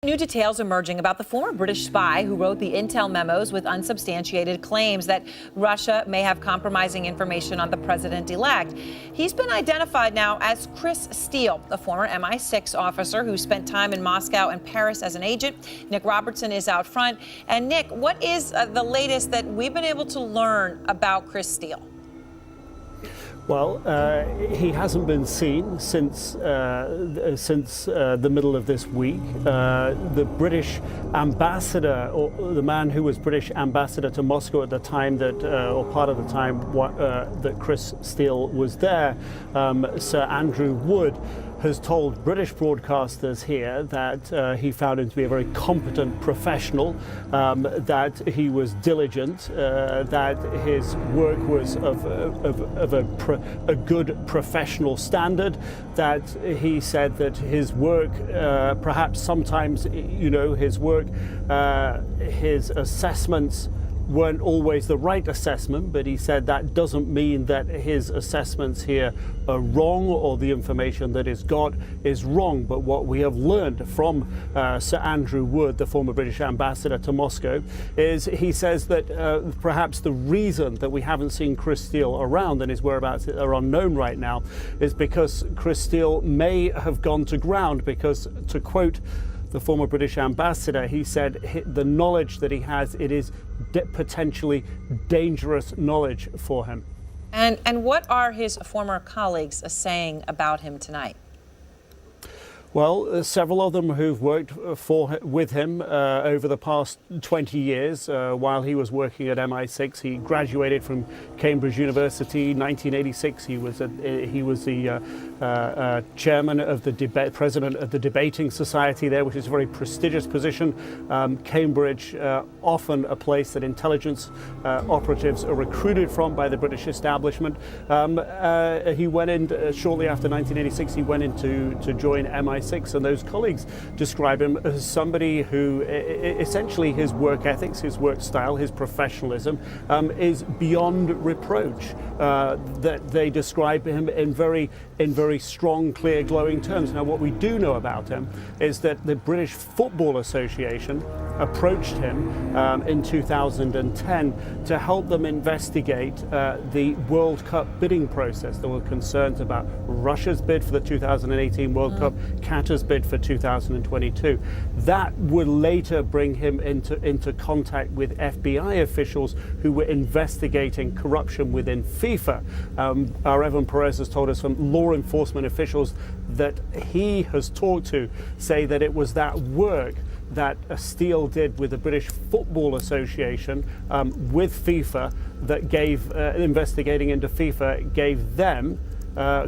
New details emerging about the former British spy who wrote the intel memos with unsubstantiated claims that Russia may have compromising information on the president-elect. He's been identified now as Chris Steele, the former MI6 officer who spent time in Moscow and Paris as an agent. Nick Robertson is out front. And Nick, what is the latest that we've been able to learn about Chris Steele? Well, he hasn't been seen since the middle of this week. The British ambassador, or the man who was British ambassador to Moscow at the time that, or part of the time that Chris Steele was there, Sir Andrew Wood, has told British broadcasters here that he found him to be a very competent professional, that he was diligent, that his work was of a good professional standard, that he said that his work, perhaps sometimes, his work, his assessments weren't always the right assessment, but he said that doesn't mean that his assessments here are wrong or the information that is got is wrong. But what we have learned from Sir Andrew Wood, the former British ambassador to Moscow, is he says that perhaps the reason that we haven't seen Chris Steele around and his whereabouts are unknown right now is because Chris Steele may have gone to ground because, to quote the former British ambassador, he said the knowledge that he has, it is potentially dangerous knowledge for him. And what are his former colleagues saying about him tonight? Well, several of them who've worked with him over the past 20 years while he was working at MI6. He graduated from Cambridge University in 1986. He was the chairman of the president of the debating society there, which is a very prestigious position. Cambridge, often a place that intelligence operatives are recruited from by the British establishment. He went in shortly after 1986. He went in to join MI6. And those colleagues describe him as somebody who essentially his work ethics, his work style, his professionalism is beyond reproach. That they describe him in very strong, clear, glowing terms. Now, what we do know about him is that the British Football Association approached him in 2010 to help them investigate the World Cup bidding process. There were concerns about Russia's bid for the 2018 World Cup, Qatar's bid for 2022. That would later bring him into contact with FBI officials who were investigating corruption within FIFA. Our Evan Perez has told us from law enforcement officials that he has talked to say that it was that work that Steele did with the British Football Association with FIFA that gave, investigating into FIFA, gave them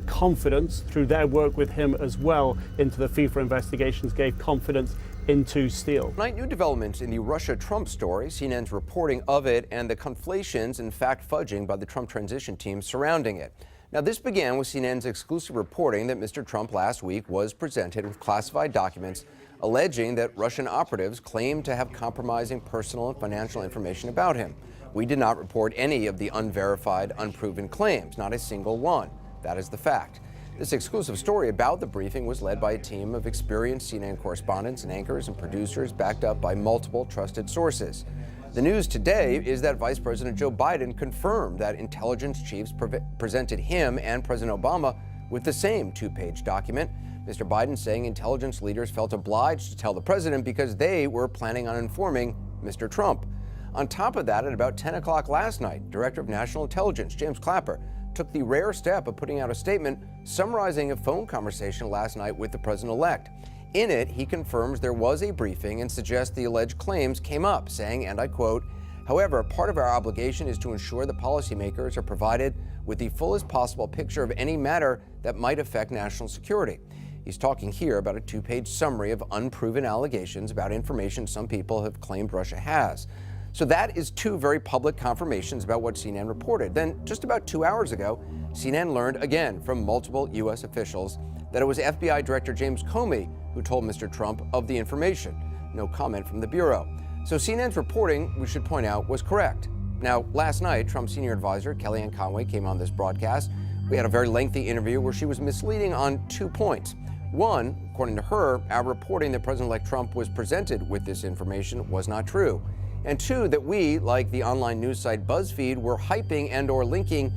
confidence through their work with him as well into the FIFA investigations, gave confidence into Steele. Tonight, new developments in the Russia-Trump story, CNN's reporting of it, and the conflations and fact-fudging by the Trump transition team surrounding it. Now, this began with CNN's exclusive reporting that Mr. Trump last week was presented with classified documents alleging that Russian operatives claimed to have compromising personal and financial information about him. We did not report any of the unverified, unproven claims, not a single one. That is the fact. This exclusive story about the briefing was led by a team of experienced CNN correspondents and anchors and producers backed up by multiple trusted sources. The news today is that Vice President Joe Biden confirmed that intelligence chiefs presented him and President Obama with the same two-page document. Mr. Biden saying intelligence leaders felt obliged to tell the president because they were planning on informing Mr. Trump. On top of that, at about 10 o'clock last night, Director of National Intelligence James Clapper took the rare step of putting out a statement summarizing a phone conversation last night with the president-elect. In it, he confirms there was a briefing and suggests the alleged claims came up, saying, and I quote, "However, part of our obligation is to ensure the policymakers are provided with the fullest possible picture of any matter that might affect national security." He's talking here about a two-page summary of unproven allegations about information some people have claimed Russia has. So that is two very public confirmations about what CNN reported. Then, just about 2 hours ago, CNN learned again from multiple U.S. officials that it was FBI Director James Comey who told Mr. Trump of the information. No comment from the Bureau. So CNN's reporting, we should point out, was correct. Now, last night, Trump's senior advisor, Kellyanne Conway, came on this broadcast. We had a very lengthy interview where she was misleading on 2 points. One, according to her, our reporting that President-elect Trump was presented with this information was not true. And two, that we, like the online news site BuzzFeed, were hyping and or linking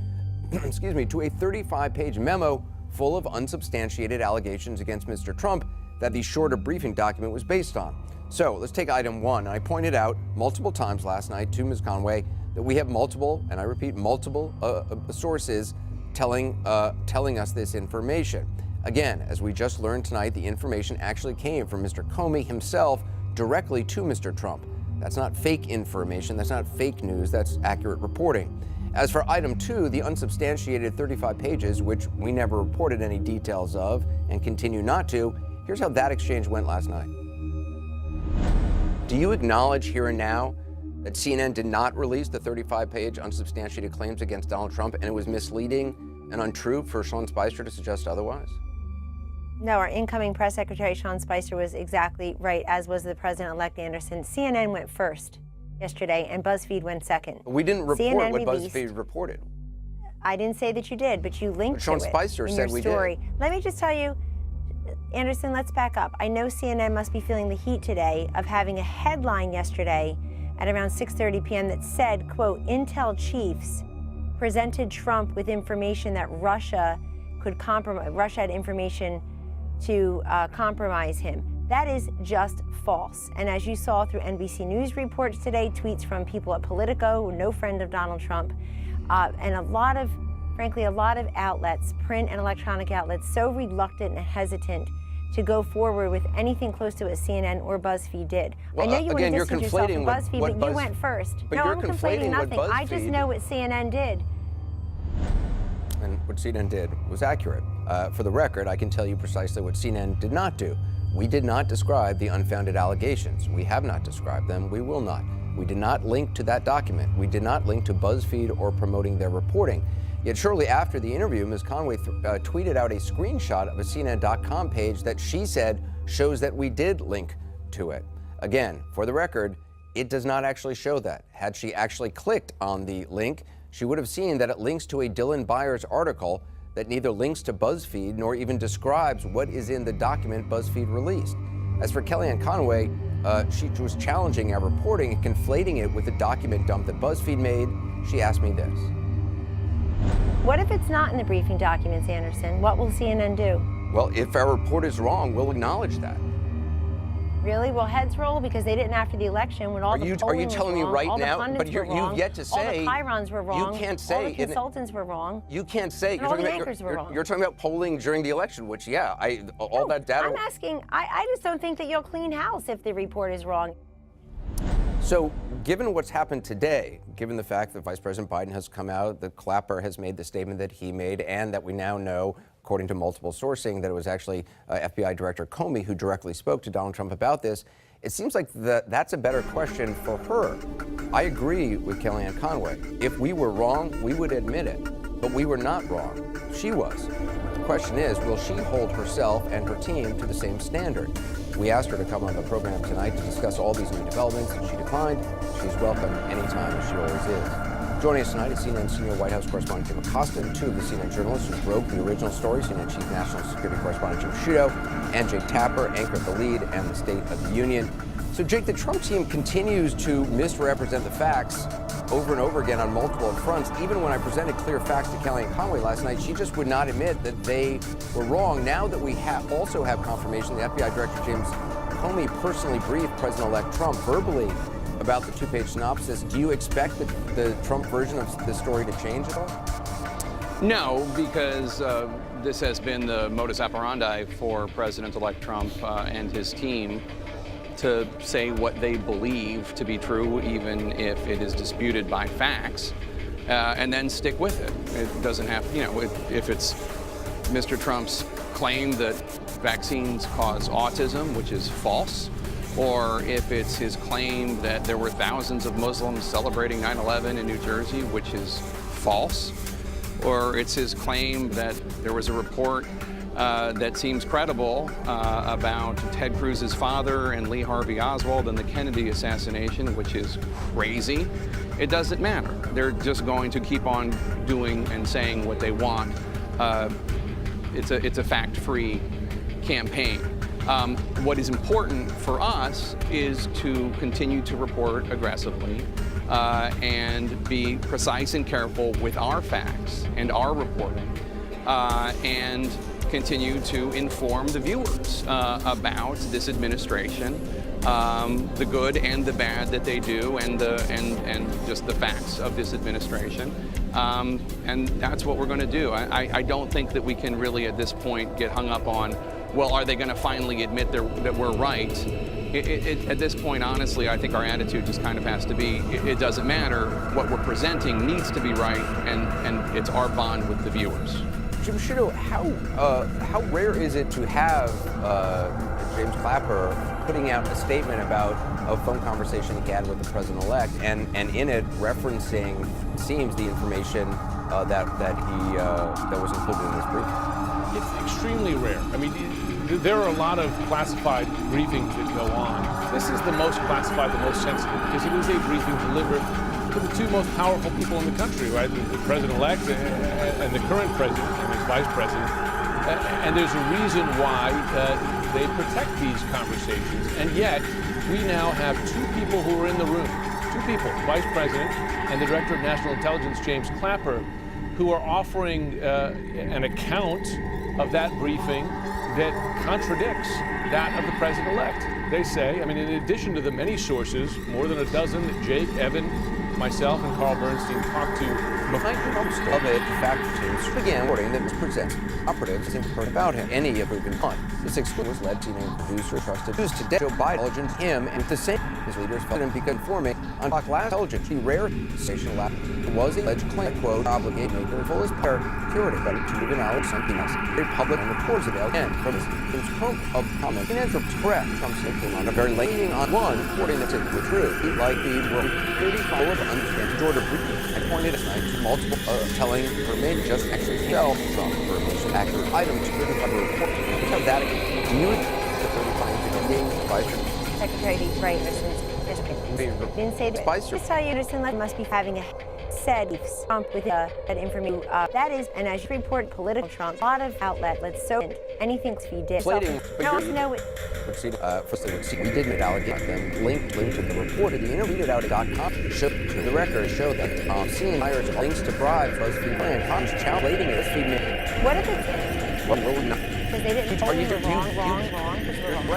excuse me, to a 35-page memo full of unsubstantiated allegations against Mr. Trump that the shorter briefing document was based on. So let's take item one. I pointed out multiple times last night to Ms. Conway that we have multiple, and I repeat, multiple sources telling us this information. Again, as we just learned tonight, the information actually came from Mr. Comey himself directly to Mr. Trump. That's not fake information. That's not fake news. That's accurate reporting. As for item two, the unsubstantiated 35 pages, which we never reported any details of and continue not to, here's how that exchange went last night. Do you acknowledge here and now that CNN did not release the 35-page unsubstantiated claims against Donald Trump and it was misleading and untrue for Sean Spicer to suggest otherwise? No, our incoming press secretary, Sean Spicer, was exactly right, as was the president-elect Anderson. CNN went first yesterday, and BuzzFeed went second. We didn't report CNN what released, BuzzFeed reported. I didn't say that you did, but you linked Sean to it Spicer in said your we story. did. Let me just tell you, Anderson, let's back up. I know CNN must be feeling the heat today of having a headline yesterday at around 6:30 p.m. that said, quote, Intel chiefs presented Trump with information that Russia could compromise. Russia had information to compromise him. That is just false. And as you saw through NBC News reports today, tweets from people at Politico, no friend of Donald Trump, and a lot of outlets, print and electronic outlets, so reluctant and hesitant to go forward with anything close to what CNN or BuzzFeed did. Well, I know you again, want to distance yourself from BuzzFeed, but you went first. But no, you're I'm conflating conflating nothing. what I just BuzzFeed know what CNN did. And what CNN did was accurate. For the record, I can tell you precisely what CNN did not do. We did not describe the unfounded allegations. We have not described them. We will not. We did not link to that document. We did not link to BuzzFeed or promoting their reporting. Yet shortly after the interview, Ms. Conway tweeted out a screenshot of a CNN.com page that she said shows that we did link to it. Again, for the record, it does not actually show that. Had she actually clicked on the link, she would have seen that it links to a Dylan Byers article that neither links to BuzzFeed nor even describes what is in the document BuzzFeed released. As for Kellyanne Conway, she was challenging our reporting and conflating it with the document dump that BuzzFeed made. She asked me this. What if it's not in the briefing documents, Anderson? What will CNN do? Well, if our report is wrong, we'll acknowledge that. Really? Will heads roll because they didn't after the election when all the polling was telling me wrong, right all the now? pundits But were wrong, you've yet to say all the pyrons were wrong. You can't say all the consultants were wrong. You can't say. And all the anchors were wrong. You're talking about polling during the election, which all that data. I'm asking. I just don't think that you'll clean house if the report is wrong. So, given what's happened today, given the fact that Vice President Biden has come out, that Clapper has made the statement that he made, and that we now know, according to multiple sourcing, that it was actually FBI Director Comey who directly spoke to Donald Trump about this, it seems like that's a better question for her. I agree with Kellyanne Conway. If we were wrong, we would admit it. But we were not wrong. She was. The question is, will she hold herself and her team to the same standard? We asked her to come on the program tonight to discuss all these new developments, and she declined. She's welcome anytime, as she always is. Joining us tonight is CNN senior White House correspondent Jim Acosta and two of the CNN journalists who broke the original story, CNN Chief National Security Correspondent Jim Sciutto and Jake Tapper, anchor at The Lead and the State of the Union. So, Jake, the Trump team continues to misrepresent the facts over and over again on multiple fronts. Even when I presented clear facts to Kellyanne Conway last night, she just would not admit that they were wrong. Now that we also have confirmation, the FBI Director James Comey personally briefed President-elect Trump verbally about the two-page synopsis. Do you expect the Trump version of the story to change at all? No, because this has been the modus operandi for President-elect Trump and his team to say what they believe to be true, even if it is disputed by facts, and then stick with it. It doesn't have, if it's Mr. Trump's claim that vaccines cause autism, which is false, or if it's his claim that there were thousands of Muslims celebrating 9/11 in New Jersey, which is false, or it's his claim that there was a report that seems credible about Ted Cruz's father and Lee Harvey Oswald and the Kennedy assassination, which is crazy. It doesn't matter. They're just going to keep on doing and saying what they want. It's a fact-free campaign. What is important for us is to continue to report aggressively and be precise and careful with our facts and our reporting, and continue to inform the viewers about this administration, the good and the bad that they do, and just the facts of this administration. And that's what we're going to do. I don't think that we can really at this point get hung up on, well, are they going to finally admit that we're right? At this point, honestly, I think our attitude just kind of has to be, it doesn't matter. What we're presenting needs to be right, and it's our bond with the viewers. Jim Sciutto, how rare is it to have James Clapper putting out a statement about a phone conversation he had with the president-elect, and in it referencing, it seems, the information that was included in this briefing? It's extremely rare. I mean, there are a lot of classified briefings that go on. This is the most classified, the most sensitive, because it is a briefing delivered to the two most powerful people in the country, right? The president-elect and the current president and his vice president. And there's a reason why they protect these conversations. And yet, we now have two people who are in the room, two people, Vice President and the Director of National Intelligence, James Clapper, who are offering an account of that briefing that contradicts that of the president-elect. They say, I mean, in addition to the many sources, more than a dozen that Jake, Evan, myself, and Carl Bernstein talked to. Behind Trump's of it, fact teams began reporting that presents operatives and heard about him. Any of proven fun. This exclusion was led to name producer trusted news today. Joe Biden intelligence him and the same his leaders felt him become informing on last intelligence. The rare station lab was a alleged claim, quote, obligate maker full as power security, but to even out something else. Republic and reports it out and from his Trump of comment. In answer to correct, Trump said on a very leaning on one, reporting that it was true. He like the world 35 of understanding Georgia briefing. I pointed out to multiple telling information just actually fell from her most accurate items to 35 report. How that do you the 35 games advisor? Secretary of State didn't say that. Spicer. Just tell you, Anderson must be having a said Trump with that information. That is, and as you report, political Trump, a lot of outlets, so anything he did. No, we didn't allegate them. Link to the report of the interviewed.com to the record show that seeing hires links to bribes, BuzzFeed brand, Tom's challenge later BuzzFeed. What if it's? What will not? Because they didn't tell you wrong. I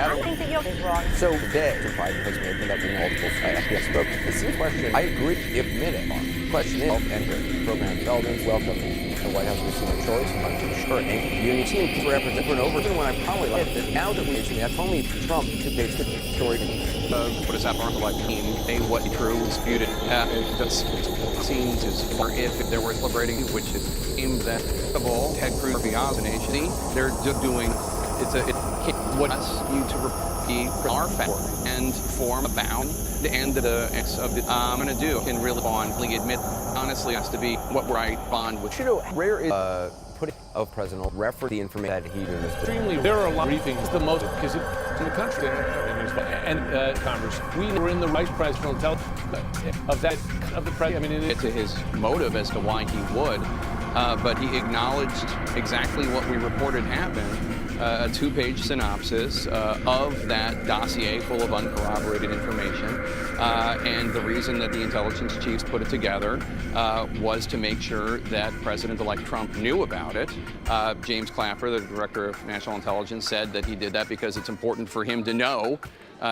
don't think that you're wrong. So today, the Biden has made that we multiple FPS spoke. This is a question. I agree if minute on. Question is, and program development, welcome. The White House received a choice. I'm too sure. And union team to represent for an over. When I probably like this. Now that we have only Trump two-page story. What is happening on the left team? What true disputed? It seems as far if they're worth celebrating, which is aimed at Ted Cruz or Biazanation. They're just doing what you to repeat our fact and form a bound and I'm going to do can really fondly admit honestly has to be what right bond with. Rare is putting of President refer the information that he did. Extremely, there are a lot of briefings, the most because it's in the country and Congress. We were in the vice presidential intelligence of the president. I mean, to his motive as to why he would, but he acknowledged exactly what we reported happened. A two-page synopsis of that dossier full of uncorroborated information. And the reason that the intelligence chiefs put it together was to make sure that President-elect Trump knew about it. James Clapper, the director of national intelligence, said that he did that because it's important for him to know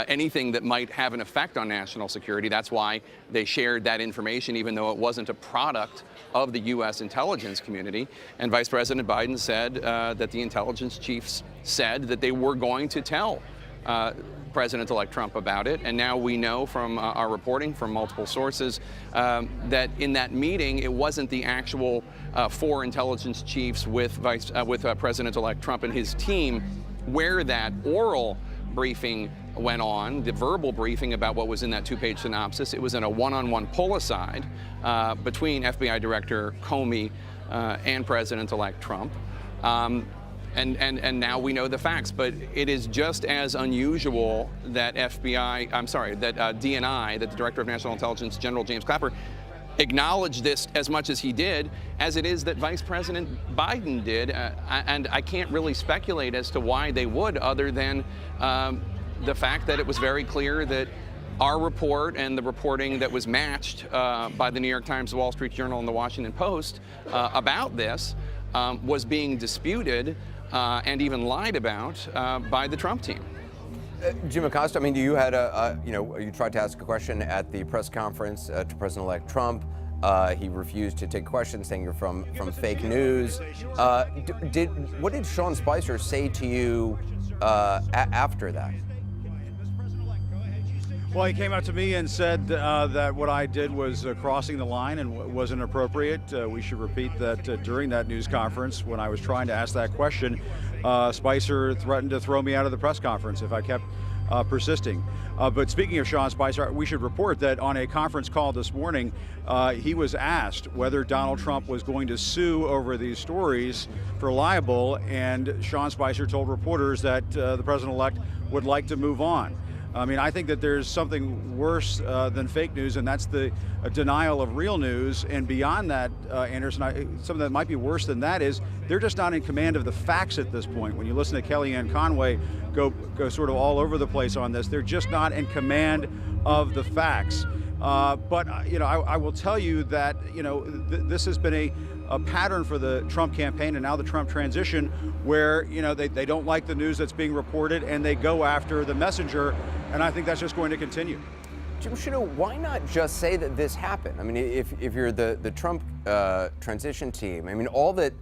anything that might have an effect on national security. That's why they shared that information, even though it wasn't a product of the U.S. intelligence community. And Vice President Biden said that the intelligence chiefs said that they were going to tell President-elect Trump about it. And now we know from our reporting from multiple sources that in that meeting, it wasn't the actual four intelligence chiefs with President-elect Trump and his team where that oral briefing went on, the verbal briefing about what was in that two-page synopsis. It was in a one-on-one pull-aside between FBI Director Comey and President-elect Trump. And now we know the facts, but it is just as unusual that DNI, that the Director of National Intelligence, General James Clapper, acknowledge this as much as he did, as it is that Vice President Biden did. And I can't really speculate as to why they would, other than the fact that it was very clear that our report and the reporting that was matched by the New York Times, the Wall Street Journal, and the Washington Post about this was being disputed and even lied about by the Trump team. Jim Acosta, I mean, you had you tried to ask a question at the press conference to President-elect Trump. He refused to take questions, saying you're from fake news. What did Sean Spicer say to you after that? Well, he came out to me and said that what I did was crossing the line and wasn't appropriate. We should repeat that during that news conference, when I was trying to ask that question, Spicer threatened to throw me out of the press conference if I kept persisting. But speaking of Sean Spicer, we should report that on a conference call this morning, he was asked whether Donald Trump was going to sue over these stories for libel, and Sean Spicer told reporters that the president-elect would like to move on. I mean, I think that there's something worse than fake news, and that's the denial of real news. And beyond that, Anderson, something that might be worse than that is they're just not in command of the facts at this point. When you listen to Kellyanne Conway go sort of all over the place on this, they're just not in command of the facts. But I will tell you that this has been a pattern for the Trump campaign and now the Trump transition, where they don't like the news that's being reported and they go after the messenger, and I think that's just going to continue. Jim Sciutto, why not just say that this happened? I mean, if you're the Trump transition team, I mean, all that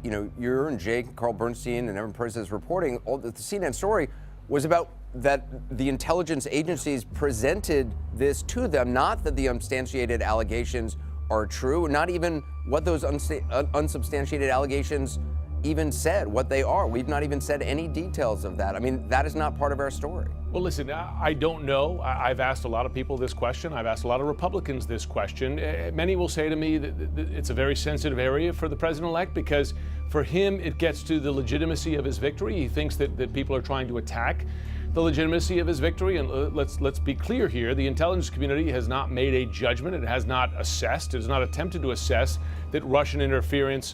you're and Jake, Carl Bernstein, and Evan Perez is reporting, all the CNN story was about that the intelligence agencies presented this to them, not that the unsubstantiated allegations are true, not even what those unsubstantiated allegations even said, what they are. We've not even said any details of that. I mean, that is not part of our story. Well, listen, I don't know. I've asked a lot of people this question. I've asked a lot of Republicans this question. Many will say to me that it's a very sensitive area for the president-elect, because for him, it gets to the legitimacy of his victory. He thinks that people are trying to attack the legitimacy of his victory. And let's be clear here. The intelligence community has not made a judgment. It has not assessed. It has not attempted to assess that Russian interference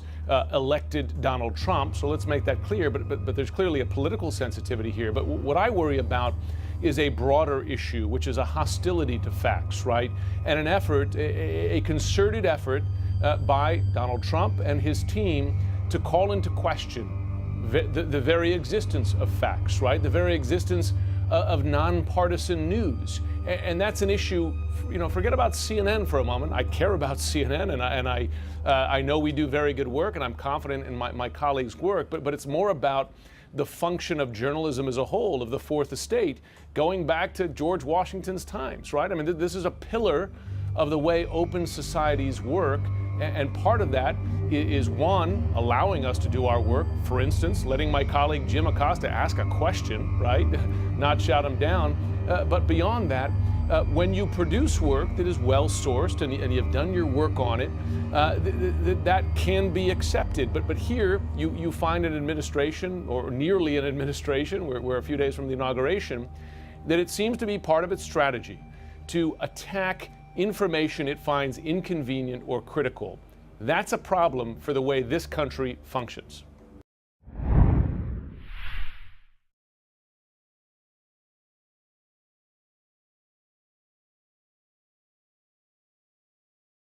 elected Donald Trump. So let's make that clear. But there's clearly a political sensitivity here. But what I worry about is a broader issue, which is a hostility to facts, right? And an effort, a concerted effort by Donald Trump and his team to call into question the very existence of facts, right? The very existence of nonpartisan news. And that's an issue, forget about CNN for a moment. I care about CNN, and I know we do very good work, and I'm confident in my colleagues' work, but it's more about the function of journalism as a whole, of the Fourth Estate, going back to George Washington's times, right? I mean, this is a pillar of the way open societies work. And part of that is, one, allowing us to do our work. For instance, letting my colleague Jim Acosta ask a question, right? Not shout him down. But beyond that, when you produce work that is well sourced and you've done your work on it, that can be accepted. But here you find an administration, or nearly an administration, we're a few days from the inauguration, that it seems to be part of its strategy to attack information it finds inconvenient or critical. That's a problem for the way this country functions.